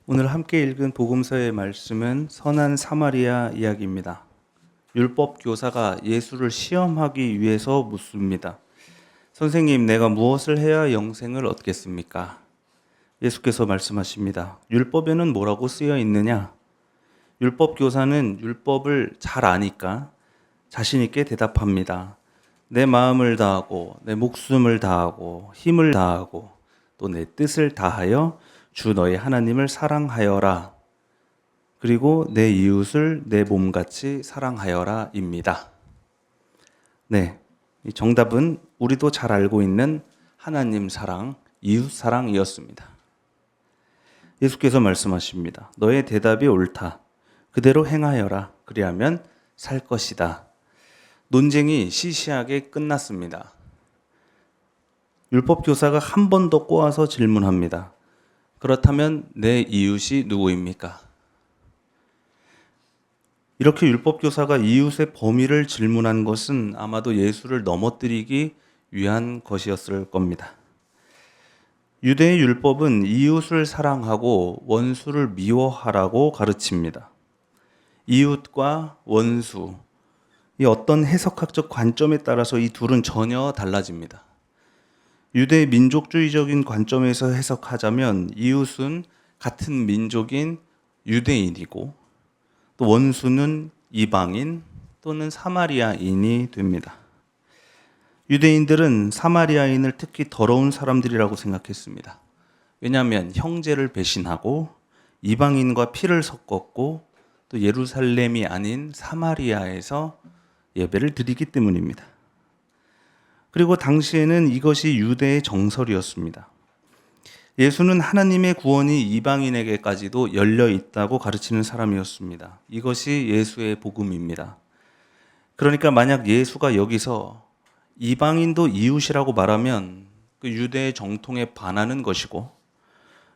오늘 함께 읽은 복음서의 말씀은 선한 사마리아 이야기입니다. 율법 교사가 예수를 시험하기 위해서 묻습니다. 선생님, 내가 무엇을 해야 영생을 얻겠습니까? 예수께서 말씀하십니다. 율법에는 뭐라고 쓰여 있느냐? 율법 교사는 율법을 잘 아니까 자신 있게 대답합니다. 내 마음을 다하고 내 목숨을 다하고 힘을 다하고 또 내 뜻을 다하여 주 너희 하나님을 사랑하여라. 그리고 내 이웃을 내 몸같이 사랑하여라 입니다. 네, 이 정답은 우리도 잘 알고 있는 하나님 사랑, 이웃 사랑이었습니다. 예수께서 말씀하십니다. 너의 대답이 옳다. 그대로 행하여라. 그리하면 살 것이다. 논쟁이 시시하게 끝났습니다. 율법 교사가 한 번 더 꼬아서 질문합니다. 그렇다면 내 이웃이 누구입니까? 이렇게 율법 교사가 이웃의 범위를 질문한 것은 아마도 예수를 넘어뜨리기 위한 것이었을 겁니다. 유대의 율법은 이웃을 사랑하고 원수를 미워하라고 가르칩니다. 이웃과 원수, 이 어떤 해석학적 관점에 따라서 이 둘은 전혀 달라집니다. 유대 민족주의적인 관점에서 해석하자면 이웃은 같은 민족인 유대인이고 또 원수는 이방인 또는 사마리아인이 됩니다. 유대인들은 사마리아인을 특히 더러운 사람들이라고 생각했습니다. 왜냐하면 형제를 배신하고 이방인과 피를 섞었고 또 예루살렘이 아닌 사마리아에서 예배를 드리기 때문입니다. 그리고 당시에는 이것이 유대의 정설이었습니다. 예수는 하나님의 구원이 이방인에게까지도 열려 있다고 가르치는 사람이었습니다. 이것이 예수의 복음입니다. 그러니까 만약 예수가 여기서 이방인도 이웃이라고 말하면 그 유대의 정통에 반하는 것이고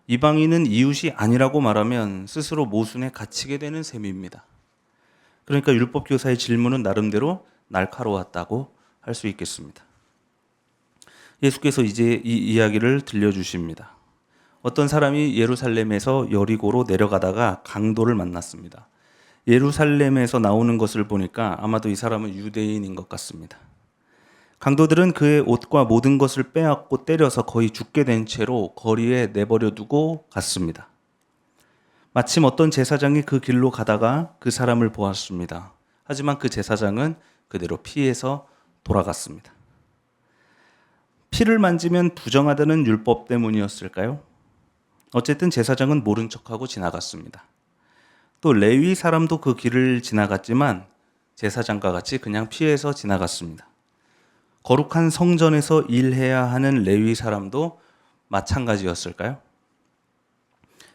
이방인은 이웃이 아니라고 말하면 스스로 모순에 갇히게 되는 셈입니다. 그러니까 율법 교사의 질문은 나름대로 날카로웠다고 할 수 있겠습니다. 예수께서 이제 이 이야기를 들려주십니다. 어떤 사람이 예루살렘에서 여리고로 내려가다가 강도를 만났습니다. 예루살렘에서 나오는 것을 보니까 아마도 이 사람은 유대인인 것 같습니다. 강도들은 그의 옷과 모든 것을 빼앗고 때려서 거의 죽게 된 채로 거리에 내버려 두고 갔습니다. 마침 어떤 제사장이 그 길로 가다가 그 사람을 보았습니다. 하지만 그 제사장은 그대로 피해서 돌아갔습니다. 피를 만지면 부정하다는 율법 때문이었을까요? 어쨌든 제사장은 모른 척하고 지나갔습니다. 또 레위 사람도 그 길을 지나갔지만 제사장과 같이 그냥 피해서 지나갔습니다. 거룩한 성전에서 일해야 하는 레위 사람도 마찬가지였을까요?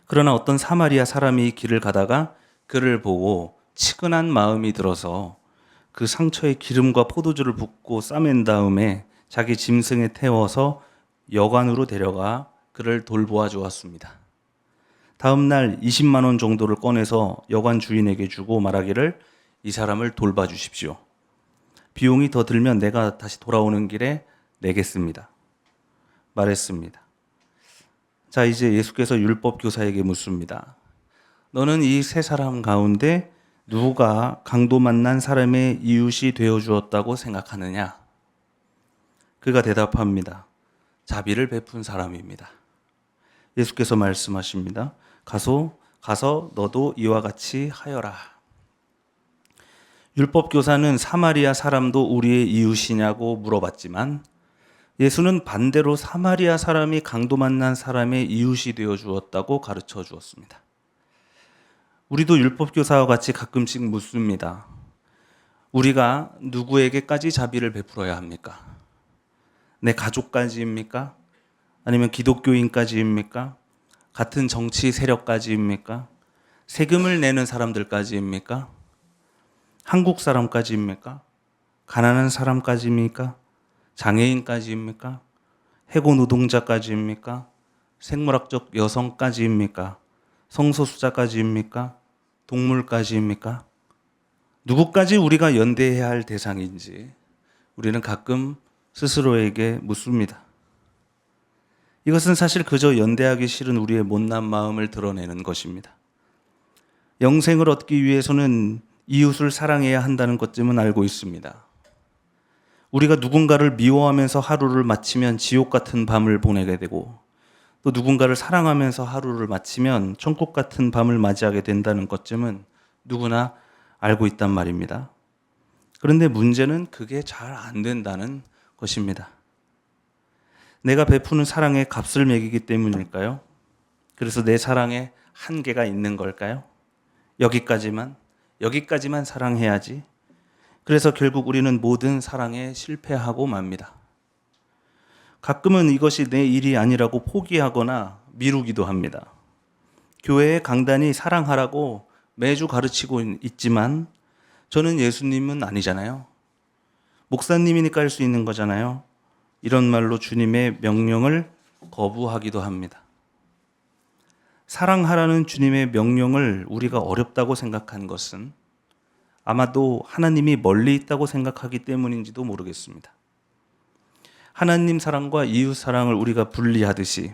그러나 어떤 사마리아 사람이 길을 가다가 그를 보고 치근한 마음이 들어서 그 상처에 기름과 포도주를 붓고 싸맨 다음에 자기 짐승에 태워서 여관으로 데려가 그를 돌보아 주었습니다. 다음 날 20만 원 정도를 꺼내서 여관 주인에게 주고 말하기를 이 사람을 돌봐 주십시오. 비용이 더 들면 내가 다시 돌아오는 길에 내겠습니다. 말했습니다. 자, 이제 예수께서 율법 교사에게 묻습니다. 너는 이 세 사람 가운데 누가 강도 만난 사람의 이웃이 되어 주었다고 생각하느냐? 그가 대답합니다. 자비를 베푼 사람입니다. 예수께서 말씀하십니다. 가서 너도 이와 같이 하여라. 율법 교사는 사마리아 사람도 우리의 이웃이냐고 물어봤지만 예수는 반대로 사마리아 사람이 강도 만난 사람의 이웃이 되어 주었다고 가르쳐 주었습니다. 우리도 율법 교사와 같이 가끔씩 묻습니다. 우리가 누구에게까지 자비를 베풀어야 합니까? 내 가족까지입니까? 아니면 기독교인까지입니까? 같은 정치 세력까지입니까? 세금을 내는 사람들까지입니까? 한국 사람까지입니까? 가난한 사람까지입니까? 장애인까지입니까? 해고 노동자까지입니까? 생물학적 여성까지입니까? 성소수자까지입니까? 동물까지입니까? 누구까지 우리가 연대해야 할 대상인지 우리는 가끔 스스로에게 묻습니다. 이것은 사실 그저 연대하기 싫은 우리의 못난 마음을 드러내는 것입니다. 영생을 얻기 위해서는 이웃을 사랑해야 한다는 것쯤은 알고 있습니다. 우리가 누군가를 미워하면서 하루를 마치면 지옥 같은 밤을 보내게 되고, 또 누군가를 사랑하면서 하루를 마치면 천국 같은 밤을 맞이하게 된다는 것쯤은 누구나 알고 있단 말입니다. 그런데 문제는 그게 잘 안 된다는 것입니다. 내가 베푸는 사랑에 값을 매기기 때문일까요? 그래서 내 사랑에 한계가 있는 걸까요? 여기까지만 사랑해야지. 그래서 결국 우리는 모든 사랑에 실패하고 맙니다. 가끔은 이것이 내 일이 아니라고 포기하거나 미루기도 합니다. 교회의 강단이 사랑하라고 매주 가르치고 있지만 저는 예수님은 아니잖아요. 목사님이니까 할 수 있는 거잖아요. 이런 말로 주님의 명령을 거부하기도 합니다. 사랑하라는 주님의 명령을 우리가 어렵다고 생각한 것은 아마도 하나님이 멀리 있다고 생각하기 때문인지도 모르겠습니다. 하나님 사랑과 이웃 사랑을 우리가 분리하듯이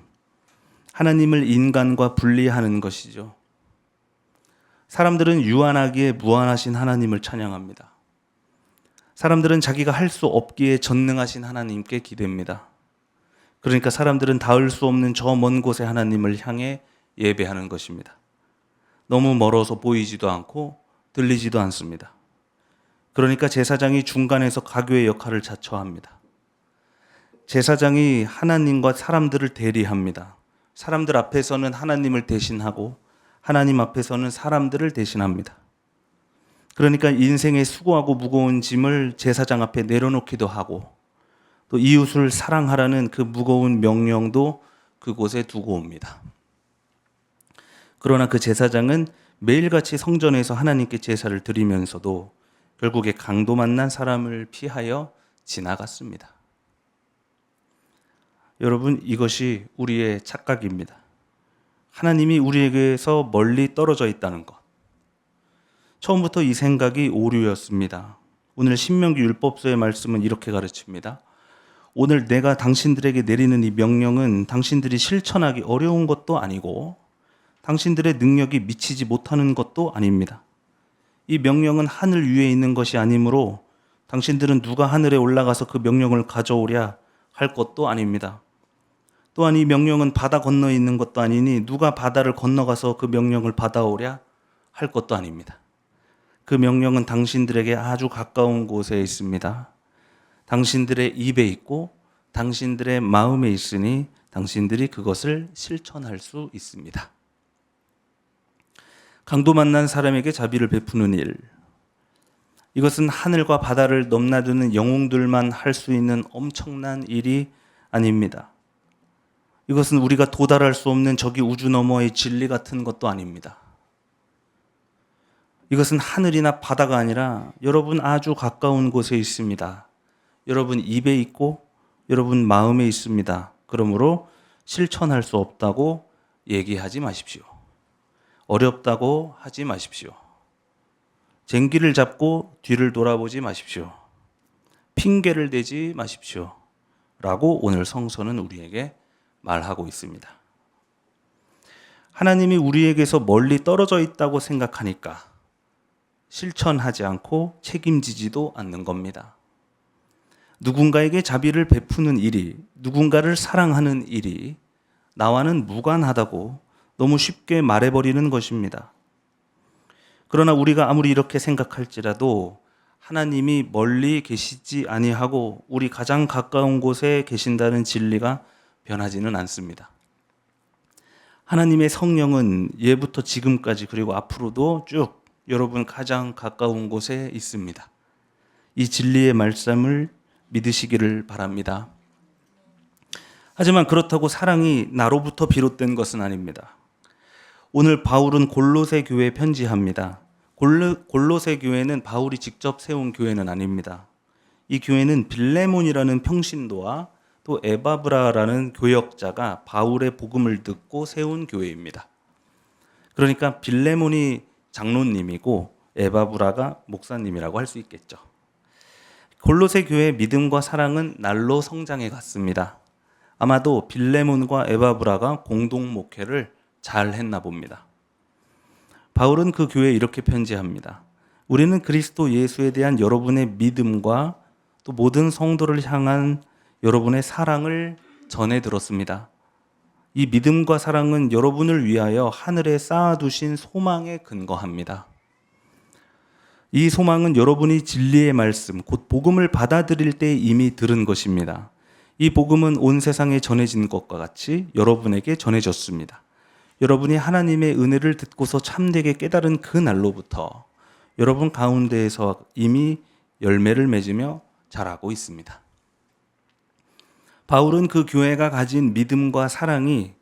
하나님을 인간과 분리하는 것이죠. 사람들은 유한하기에 무한하신 하나님을 찬양합니다. 사람들은 자기가 할 수 없기에 전능하신 하나님께 기댑니다. 그러니까 사람들은 닿을 수 없는 저 먼 곳의 하나님을 향해 예배하는 것입니다. 너무 멀어서 보이지도 않고 들리지도 않습니다. 그러니까 제사장이 중간에서 가교의 역할을 자처합니다. 제사장이 하나님과 사람들을 대리합니다. 사람들 앞에서는 하나님을 대신하고 하나님 앞에서는 사람들을 대신합니다. 그러니까 인생의 수고하고 무거운 짐을 제사장 앞에 내려놓기도 하고 또 이웃을 사랑하라는 그 무거운 명령도 그곳에 두고 옵니다. 그러나 그 제사장은 매일같이 성전에서 하나님께 제사를 드리면서도 결국에 강도 만난 사람을 피하여 지나갔습니다. 여러분, 이것이 우리의 착각입니다. 하나님이 우리에게서 멀리 떨어져 있다는 것. 처음부터 이 생각이 오류였습니다. 오늘 신명기 율법서의 말씀은 이렇게 가르칩니다. 오늘 내가 당신들에게 내리는 이 명령은 당신들이 실천하기 어려운 것도 아니고 당신들의 능력이 미치지 못하는 것도 아닙니다. 이 명령은 하늘 위에 있는 것이 아니므로 당신들은 누가 하늘에 올라가서 그 명령을 가져오랴 할 것도 아닙니다. 또한 이 명령은 바다 건너에 있는 것도 아니니 누가 바다를 건너가서 그 명령을 받아오랴 할 것도 아닙니다. 그 명령은 당신들에게 아주 가까운 곳에 있습니다. 당신들의 입에 있고 당신들의 마음에 있으니 당신들이 그것을 실천할 수 있습니다. 강도 만난 사람에게 자비를 베푸는 일. 이것은 하늘과 바다를 넘나드는 영웅들만 할 수 있는 엄청난 일이 아닙니다. 이것은 우리가 도달할 수 없는 저기 우주 너머의 진리 같은 것도 아닙니다. 이것은 하늘이나 바다가 아니라 여러분 아주 가까운 곳에 있습니다. 여러분 입에 있고 여러분 마음에 있습니다. 그러므로 실천할 수 없다고 얘기하지 마십시오. 어렵다고 하지 마십시오. 쟁기를 잡고 뒤를 돌아보지 마십시오. 핑계를 대지 마십시오. 라고 오늘 성서는 우리에게 말하고 있습니다. 하나님이 우리에게서 멀리 떨어져 있다고 생각하니까 실천하지 않고 책임지지도 않는 겁니다. 누군가에게 자비를 베푸는 일이, 누군가를 사랑하는 일이 나와는 무관하다고 너무 쉽게 말해버리는 것입니다. 그러나 우리가 아무리 이렇게 생각할지라도 하나님이 멀리 계시지 아니하고 우리 가장 가까운 곳에 계신다는 진리가 변하지는 않습니다. 하나님의 성령은 예부터 지금까지 그리고 앞으로도 쭉 여러분 가장 가까운 곳에 있습니다. 이 진리의 말씀을 믿으시기를 바랍니다. 하지만 그렇다고 사랑이 나로부터 비롯된 것은 아닙니다. 오늘 바울은 골로새 교회에 편지합니다. 골로새 교회는 바울이 직접 세운 교회는 아닙니다. 이 교회는 빌레몬이라는 평신도와 또 에바브라라는 교역자가 바울의 복음을 듣고 세운 교회입니다. 그러니까 빌레몬이 장로님이고 에바브라가 목사님이라고 할 수 있겠죠. 골로새 교회의 믿음과 사랑은 날로 성장해 갔습니다. 아마도 빌레몬과 에바브라가 공동 목회를 잘 했나 봅니다. 바울은 그 교회에 이렇게 편지합니다. 우리는 그리스도 예수에 대한 여러분의 믿음과 또 모든 성도를 향한 여러분의 사랑을 전해 들었습니다. 이 믿음과 사랑은 여러분을 위하여 하늘에 쌓아두신 소망에 근거합니다. 이 소망은 여러분이 진리의 말씀, 곧 복음을 받아들일 때 이미 들은 것입니다. 이 복음은 온 세상에 전해진 것과 같이 여러분에게 전해졌습니다. 여러분이 하나님의 은혜를 듣고서 참되게 깨달은 그 날로부터 여러분 가운데에서 이미 열매를 맺으며 자라고 있습니다. 바울은 그 교회가 가진 믿음과 사랑이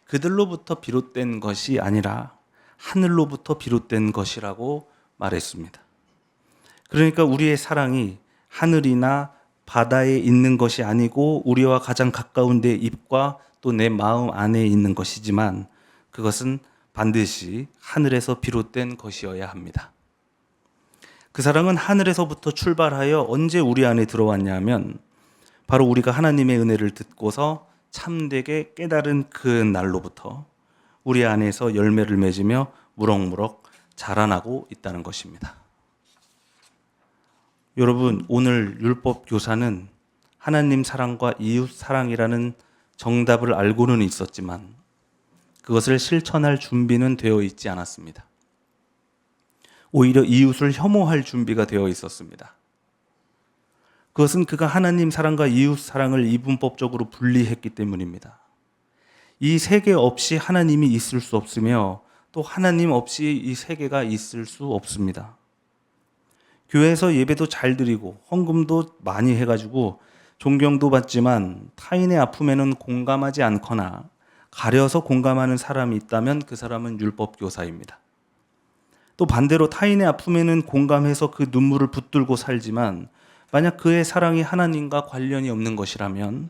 그들로부터 비롯된 것이 아니라 하늘로부터 비롯된 것이라고 말했습니다. 그러니까 우리의 사랑이 하늘이나 바다에 있는 것이 아니고 우리와 가장 가까운 내 입과 또 내 마음 안에 있는 것이지만 그것은 반드시 하늘에서 비롯된 것이어야 합니다. 그 사랑은 하늘에서부터 출발하여 언제 우리 안에 들어왔냐면 바로 우리가 하나님의 은혜를 듣고서 참되게 깨달은 그 날로부터 우리 안에서 열매를 맺으며 무럭무럭 자라나고 있다는 것입니다. 여러분, 오늘 율법 교사는 하나님 사랑과 이웃 사랑이라는 정답을 알고는 있었지만 그것을 실천할 준비는 되어 있지 않았습니다. 오히려 이웃을 혐오할 준비가 되어 있었습니다. 그것은 그가 하나님 사랑과 이웃 사랑을 이분법적으로 분리했기 때문입니다. 이 세계 없이 하나님이 있을 수 없으며 또 하나님 없이 이 세계가 있을 수 없습니다. 교회에서 예배도 잘 드리고 헌금도 많이 해가지고 존경도 받지만 타인의 아픔에는 공감하지 않거나 가려서 공감하는 사람이 있다면 그 사람은 율법 교사입니다. 또 반대로 타인의 아픔에는 공감해서 그 눈물을 붙들고 살지만 만약 그의 사랑이 하나님과 관련이 없는 것이라면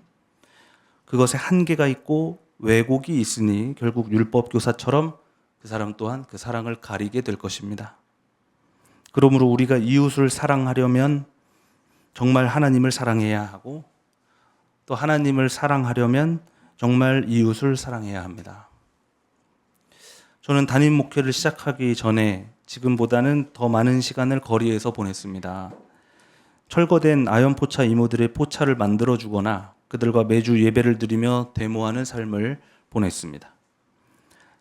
그것에 한계가 있고 왜곡이 있으니 결국 율법 교사처럼 그 사람 또한 그 사랑을 가리게 될 것입니다. 그러므로 우리가 이웃을 사랑하려면 정말 하나님을 사랑해야 하고 또 하나님을 사랑하려면 정말 이웃을 사랑해야 합니다. 저는 담임 목회를 시작하기 전에 지금보다는 더 많은 시간을 거리에서 보냈습니다. 철거된 아연포차 이모들의 포차를 만들어주거나 그들과 매주 예배를 드리며 데모하는 삶을 보냈습니다.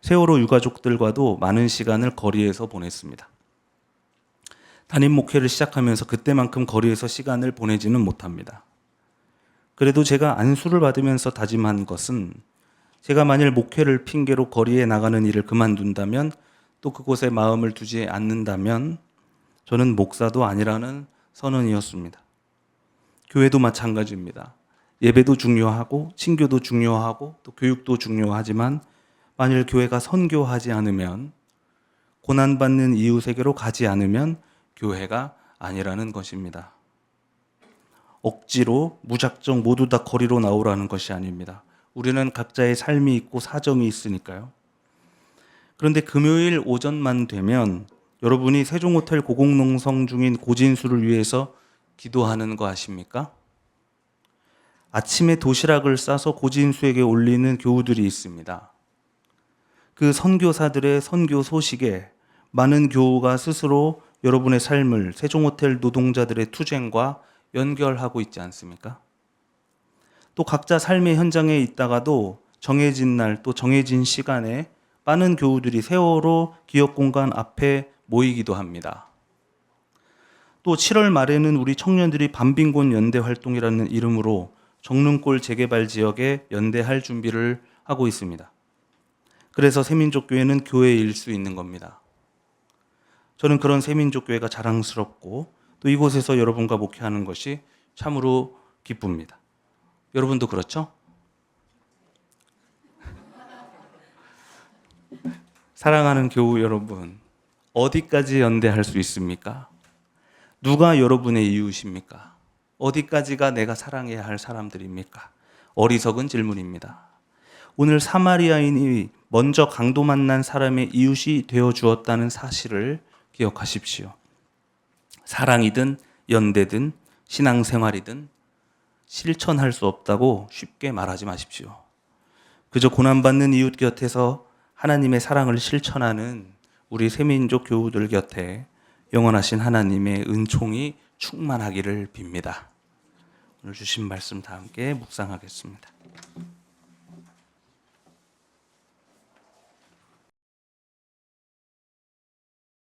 세월호 유가족들과도 많은 시간을 거리에서 보냈습니다. 담임 목회를 시작하면서 그때만큼 거리에서 시간을 보내지는 못합니다. 그래도 제가 안수를 받으면서 다짐한 것은 제가 만일 목회를 핑계로 거리에 나가는 일을 그만둔다면 또 그곳에 마음을 두지 않는다면 저는 목사도 아니라는 선언이었습니다. 교회도 마찬가지입니다. 예배도 중요하고 친교도 중요하고 또 교육도 중요하지만 만일 교회가 선교하지 않으면 고난받는 이웃에게로 가지 않으면 교회가 아니라는 것입니다. 억지로 무작정 모두 다 거리로 나오라는 것이 아닙니다. 우리는 각자의 삶이 있고 사정이 있으니까요. 그런데 금요일 오전만 되면 여러분이 세종호텔 고공농성 중인 고진수를 위해서 기도하는 거 아십니까? 아침에 도시락을 싸서 고진수에게 올리는 교우들이 있습니다. 그 선교사들의 선교 소식에 많은 교우가 스스로 여러분의 삶을 세종호텔 노동자들의 투쟁과 연결하고 있지 않습니까? 또 각자 삶의 현장에 있다가도 정해진 날 또 정해진 시간에 많은 교우들이 세월호 기억공간 앞에 모이기도 합니다. 또 7월 말에는 우리 청년들이 밤빈곤 연대 활동이라는 이름으로 정릉골 재개발 지역에 연대할 준비를 하고 있습니다. 그래서 새민족교회는 교회일 수 있는 겁니다. 저는 그런 새민족교회가 자랑스럽고 또 이곳에서 여러분과 목회하는 것이 참으로 기쁩니다. 여러분도 그렇죠? 사랑하는 교우 여러분, 어디까지 연대할 수 있습니까? 누가 여러분의 이웃입니까? 어디까지가 내가 사랑해야 할 사람들입니까? 어리석은 질문입니다. 오늘 사마리아인이 먼저 강도 만난 사람의 이웃이 되어 주었다는 사실을 기억하십시오. 사랑이든 연대든 신앙생활이든 실천할 수 없다고 쉽게 말하지 마십시오. 그저 고난받는 이웃 곁에서 하나님의 사랑을 실천하는 우리 새민족 교우들 곁에 영원하신 하나님의 은총이 충만하기를 빕니다. 오늘 주신 말씀 다 함께 묵상하겠습니다.